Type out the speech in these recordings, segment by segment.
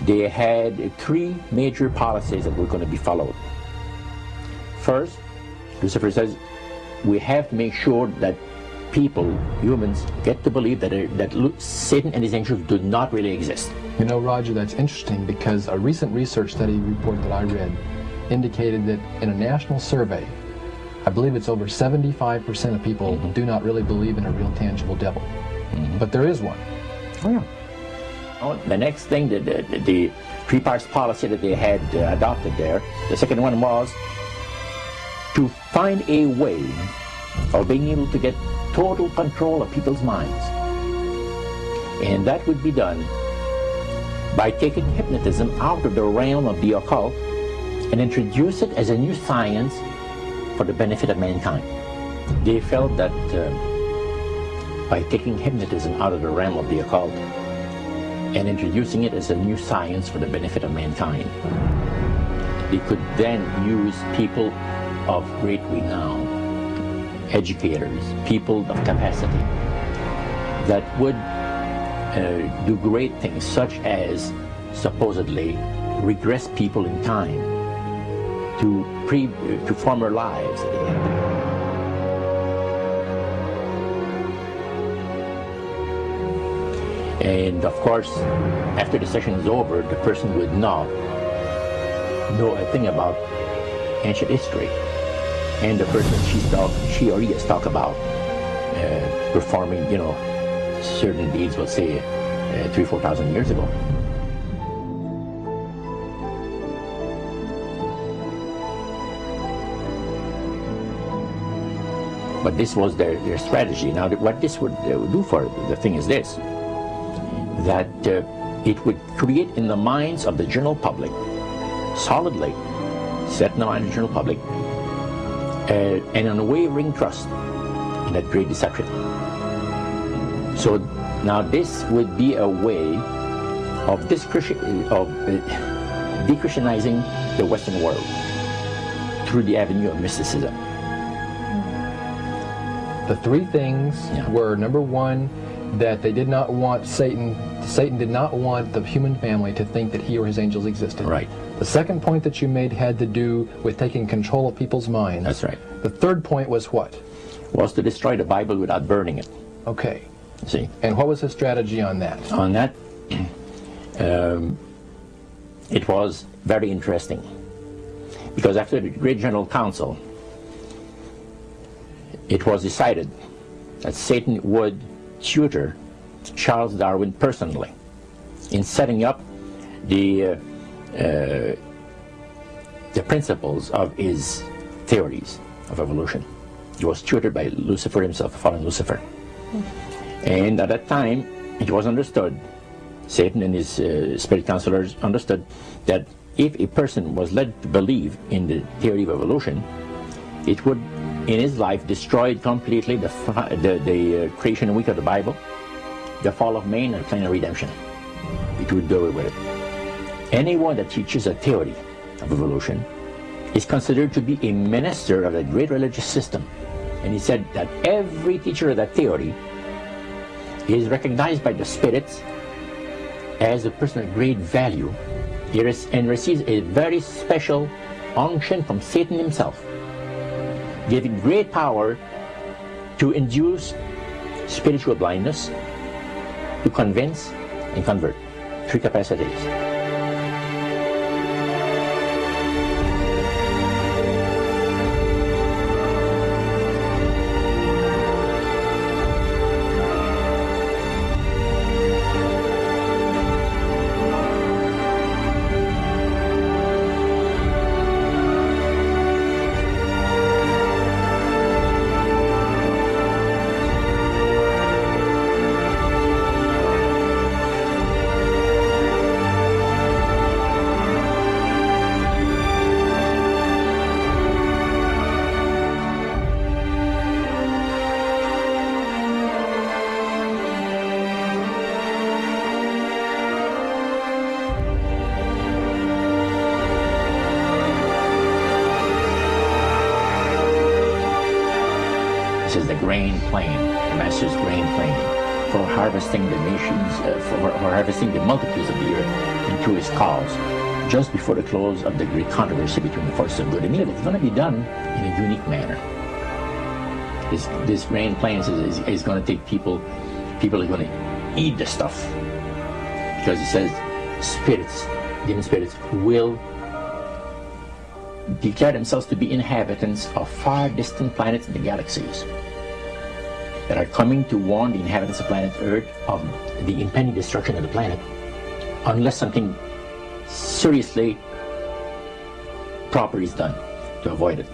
they had three major policies that were going to be followed. First, Lucifer says, we have to make sure that people, humans, get to believe that Satan and his angels do not really exist. You know, Roger, that's interesting because a recent research study report that I read indicated that in a national survey, I believe it's over 75% of people do not really believe in a real tangible devil. But there is one. Oh, yeah. Oh, the next thing, the three-parts policy that they had adopted there, the second one was to find a way of being able to get total control of people's minds. And that would be done by taking hypnotism out of the realm of the occult and introduce it as a new science for the benefit of mankind. They felt that by taking hypnotism out of the realm of the occult and introducing it as a new science for the benefit of mankind, they could then use people of great renown, educators, people of capacity, that would do great things, such as supposedly regress people in time to former lives that they had. And of course, after the session is over, the person would not know a thing about ancient history. And the person she or he has talked about performing, certain deeds, let's say, 3,000 or 4,000 years ago. But this was their strategy. Now, what this would do for the thing is this, that it would create in the minds of the general public, solidly set in the mind of the general public, an unwavering trust in that great deception. So now this would be a way of de-Christianizing the Western world through the avenue of mysticism. The three things were, number one, that they did not want Satan did not want the human family to think that he or his angels existed. Right. The second point that you made had to do with taking control of people's minds. That's right. The third point was what? Was to destroy the Bible without burning it. Okay. See? And what was his strategy on that? On that, it was very interesting. Because after the Great General Council, it was decided that Satan would tutor Charles Darwin personally in setting up the principles of his theories of evolution. He was tutored by Lucifer himself, fallen Lucifer. And at that time, it was understood, Satan and his spirit counselors understood, that if a person was led to believe in the theory of evolution, it would, in his life, destroy completely the creation week of the Bible, the fall of man, and the plan of redemption. It would do away with it. Anyone that teaches a theory of evolution is considered to be a minister of a great religious system. And he said that every teacher of that theory is recognized by the spirits as a person of great value and receives a very special unction from Satan himself, giving great power to induce spiritual blindness, to convince and convert. Three capacities. This is the grain plane, the master's grain plane. for harvesting the nations, for harvesting the multitudes of the earth into his cause, just before the close of the great controversy between the forces of good and evil. It's going to be done in a unique manner. This grand plan is going to take people are going to eat the stuff, because it says spirits, demon spirits, will declare themselves to be inhabitants of far distant planets in the galaxies that are coming to warn the inhabitants of planet Earth of the impending destruction of the planet unless something seriously proper is done to avoid it.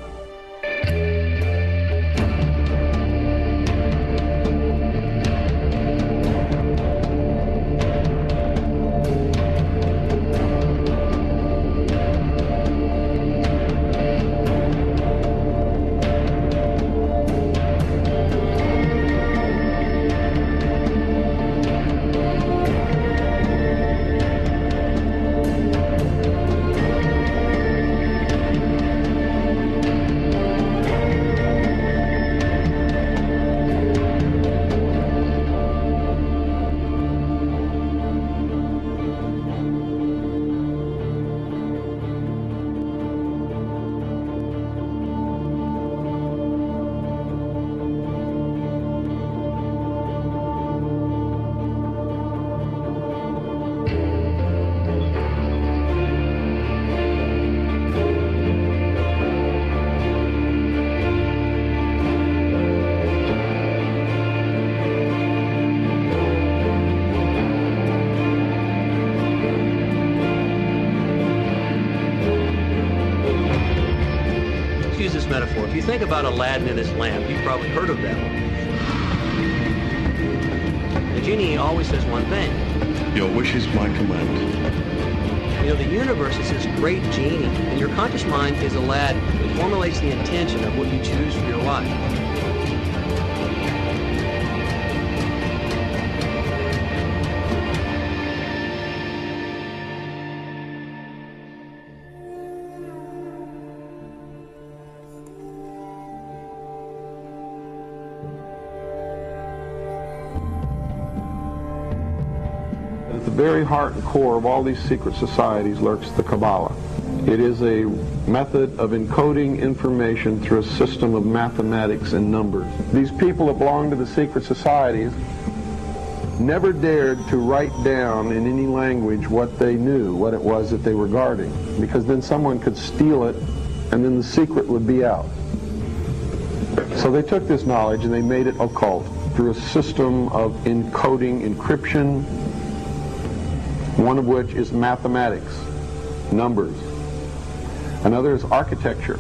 Use this metaphor. If you think about Aladdin and his lamp, you've probably heard of that one. The genie always says one thing. Your wish is my command. You know, the universe is this great genie, and your conscious mind is Aladdin. It formulates the intention of what you choose for your life. At the very heart and core of all these secret societies lurks the Kabbalah. It is a method of encoding information through a system of mathematics and numbers. These people that belong to the secret societies never dared to write down in any language what they knew, what it was that they were guarding, because then someone could steal it and then the secret would be out. So they took this knowledge and they made it occult through a system of encoding, encryption, one of which is mathematics, numbers. Another is architecture.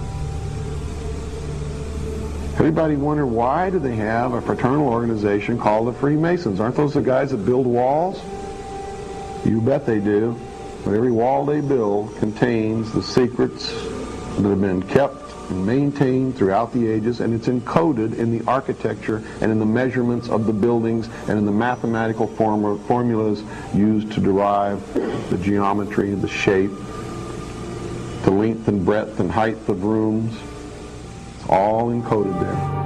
Everybody wonder, why do they have a fraternal organization called the Freemasons? Aren't those the guys that build walls? You bet they do. But every wall they build contains the secrets that have been kept and maintained throughout the ages, and it's encoded in the architecture and in the measurements of the buildings and in the mathematical formulas used to derive the geometry, the shape, the length and breadth and height of rooms. It's all encoded there.